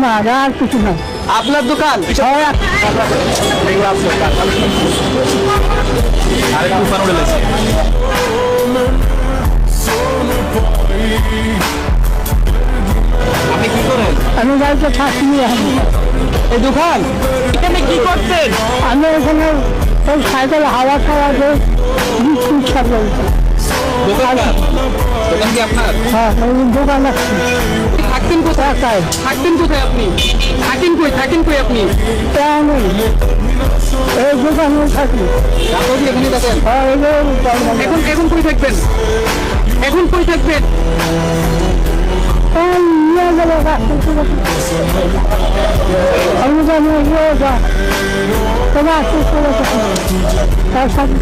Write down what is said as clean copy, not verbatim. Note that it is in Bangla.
না আর কিছু না। আপনার দোকান আরেকটু উপান উঠে গেছে। আপনি কি করেন? আমি গাড়িতে থাকি এখন। এই দোকান এখানে কি করতেন? আমি এখানে ওই সাইকেল হাওয়া খাওয়া যে বিস্কুট সাথে দোকান কি আপনার? হ্যাঁ ওই দোকান আসছি। থাকতেন কোথায়? একাই। থাকতেন কোথায় আপনি? থাকেন কই আপনি? আমি এই দোকানে থাকি। আপনি এখানে থাকেন? হ্যাঁ এখন কই থাকবেন? এখন কই থাকবেন? নিয়ে যাবো আমি জানি তোমার তার সাথে